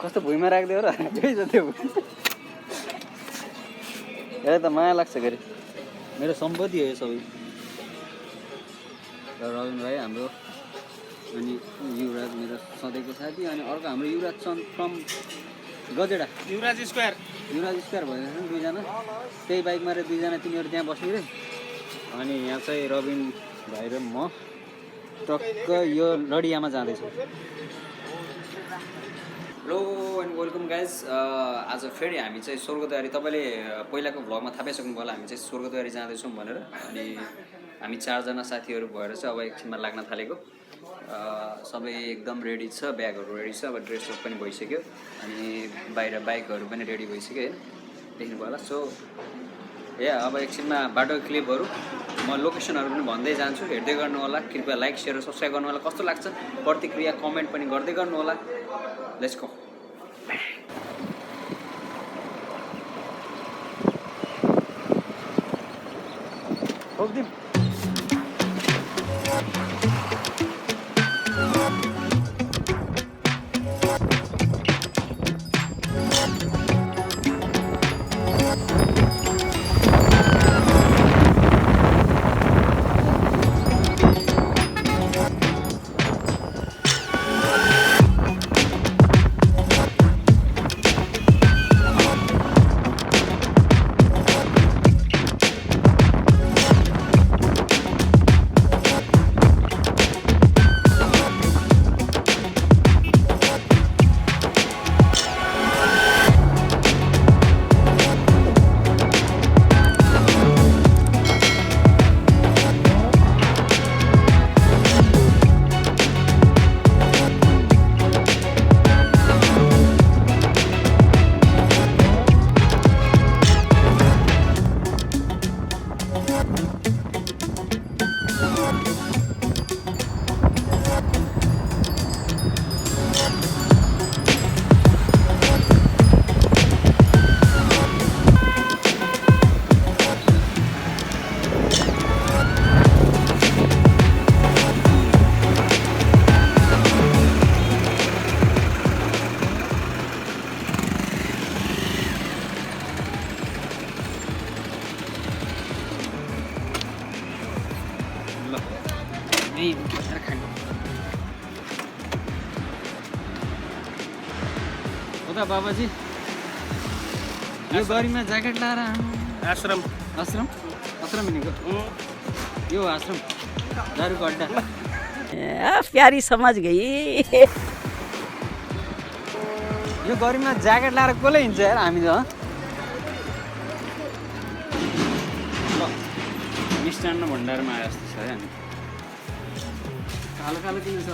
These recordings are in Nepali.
कस्तो भुइँमा राख्दै हो र यही छ त्यो हेर त माया लाग्छ गरे मेरो सम्पत्ति हो यो सबै रविन भाइ हाम्रो अनि युवराज मेरो सधैँको साथी अनि अर्को हाम्रो युवराज चन्द फ्रम गजेडा युवराज स्क्वायर भइरहेछ नि दुईजना त्यही बाइकमा र दुईजना तिनीहरू त्यहाँ बस्ने रे अनि यहाँ चाहिँ रविन भाइ र म टक्क यो लडियामा जाँदैछु हेलो एन्ड वेलकम गाइज आज फेरि हामी चाहिँ स्वर्गद्वारी तपाईँले पहिलाको भ्लगमा थाहा पाइसक्नु होला हामी चाहिँ स्वर्गद्वारी जाँदैछौँ भनेर अनि हामी चारजना साथीहरू भएर चाहिँ अब एकछिनमा लाग्न थालेको सबै एकदम रेडी छ ब्यागहरू रेडी छ अब ड्रेसहरू पनि भइसक्यो अनि बाहिर बाइकहरू पनि रेडी भइसक्यो होइन देख्नुभयो होला सो अब एकछिनमा बाटो क्लिपहरू म लोकेसनहरू पनि भन्दै जान्छु हेर्दै गर्नु होला कृपया लाइक सेयर र सब्सक्राइब गर्नु होला कस्तो लाग्छ प्रतिक्रिया कमेन्ट पनि गर्दै गर्नु होला लेट्स गो बाबाजी यो गरीमा ज्याकेट लाएर आश्रम भनेको यो आश्रम दारूको अड्डा प्यारी समझ गई यो गरीमा ज्याकेट लाएर कसले हिँड्छ यार हामी त मिष्टान्न भण्डारमा आए जस्तो छ है हामी कालो कालो किन छ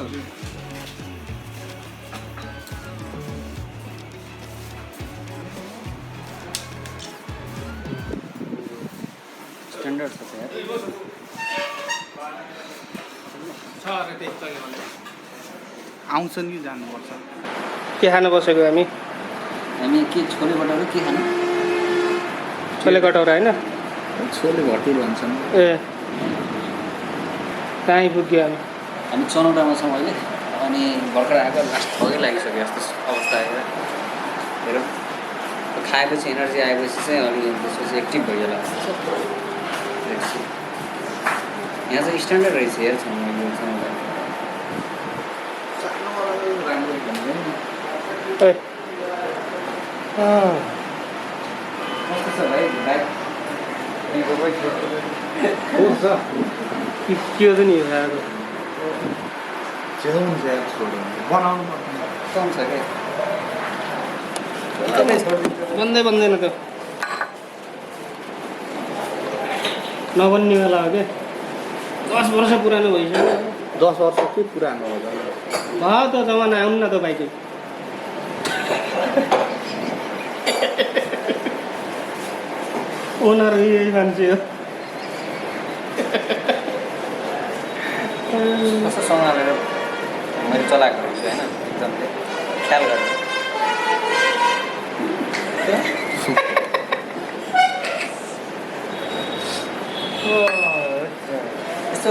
स्ट्यान्डर्ड छ यार आउँछ नि जानुपर्छ के खान बसेको हामी के छोले भटौरा के खानु छोले भटौरा होइन छोले भटौरा भन्छन् ए कहाँ पुग्यो हामी चनौटामा छौँ अहिले अनि भर्खर आएको लास्ट थकै लागिसक्यो जस्तो अवस्था आएर हेरौँ खाएपछि एनर्जी आएपछि चाहिँ अलिक त्यसपछि एक्टिभ भइहाल्छ यहाँ चाहिँ स्ट्यान्डर्ड रहेछ यार कस्तो छ भाइ बाइक के हो नि बनाउनु छ क्या बन्दैन त नबन्नेवाला हो क्या 10 वर्ष पुरानो भइसक्यो 10 वर्ष के पुरानो हो भयो त जमाना आउनु न त बाइक ओनर यही मान्छे हो कस्तो सँगालेर मैले चलाएको रहेछु होइन एकदमले ख्याल गरेर यस्तो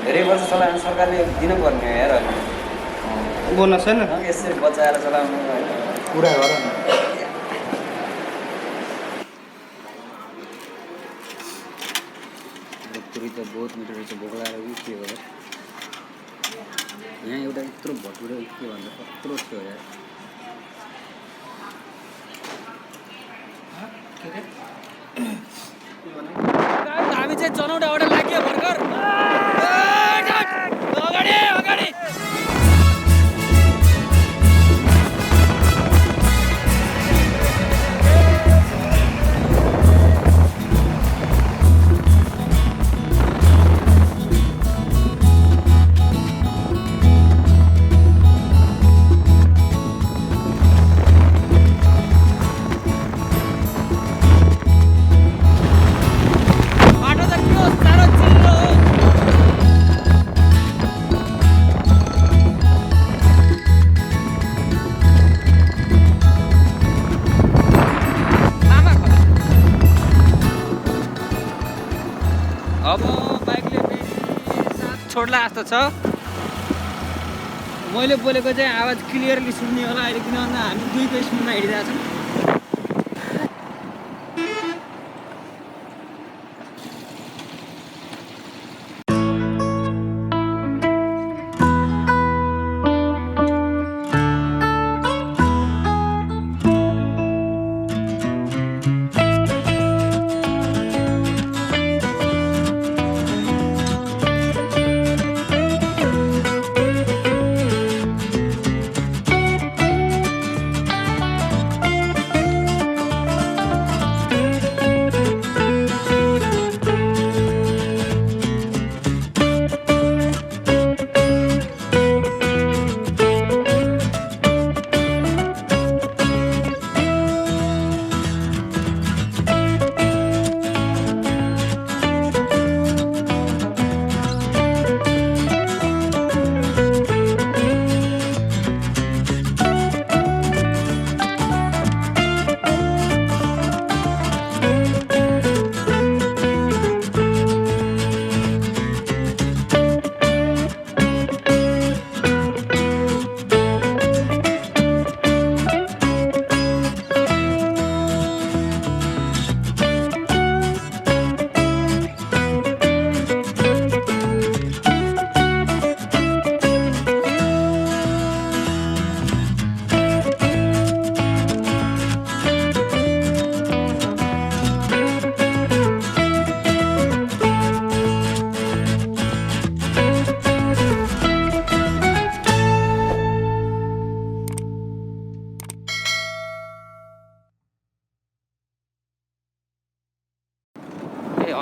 धेरै वर्ष चलाएर सरकारले दिनुपर्ने हो यार अहिले बोनस छैन यसरी बचाएर चलाउनु कुरा गर न पुरी त बहुत मिठो रहेछ बोक्लाएर उ के हो यहाँ एउटा यत्रो भटुरे के भन्छ कत्रो थियो यार हामी चाहिँ जनौडाबाट लाग्यो भर्खर अगाडि अगाडि अब बाइकले साथ छोड्ला जस्तो छ मैले बोलेको चाहिँ आवाज क्लियरली सुन्ने होला अहिले किन भन्दा हामी दुईको स्पिडमा हिँडिरहेको छौँ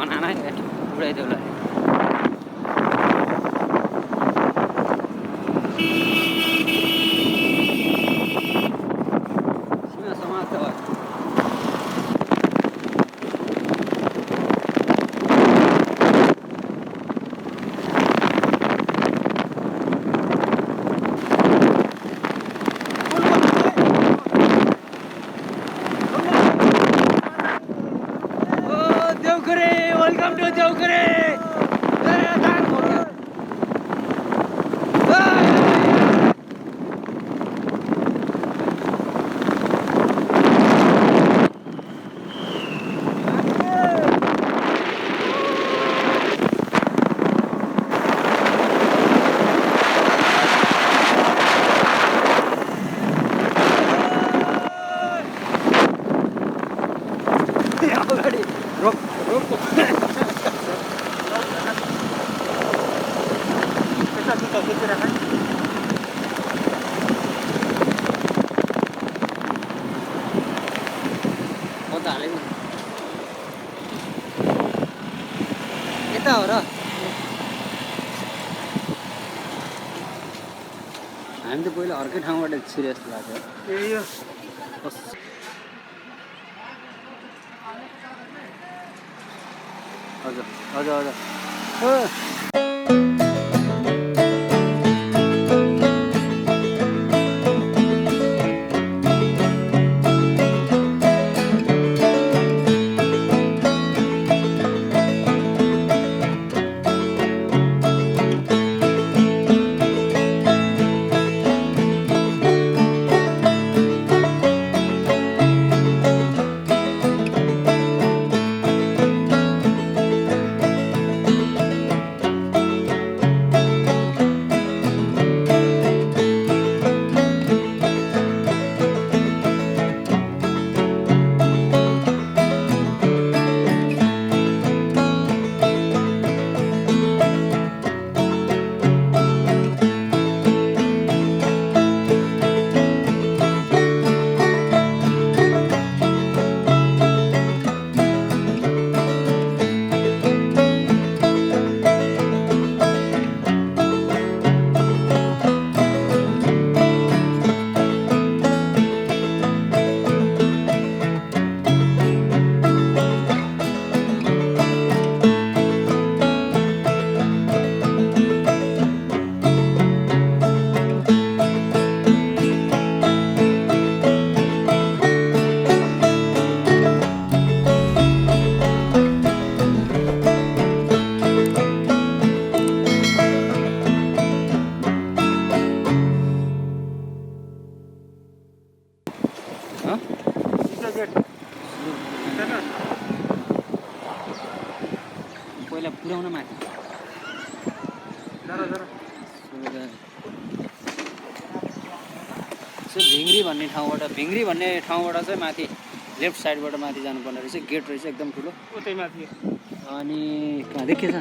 अनाना उडाइदेऊ ल सीमा समाप्त भयो Welcome to Thankyou. यता हो र हामी त पहिला अर्कै ठाउँबाट छिरे जस्तो लाग्यो हजुर हजुर हजुर जाउँ न माथि भिङ्ग्री भन्ने ठाउँबाट चाहिँ माथि लेफ्ट साइडबाट माथि जानुपर्ने रहेछ गेट रहेछ एकदम ठुलो उतै माथि अनि कहाँ देखिएछ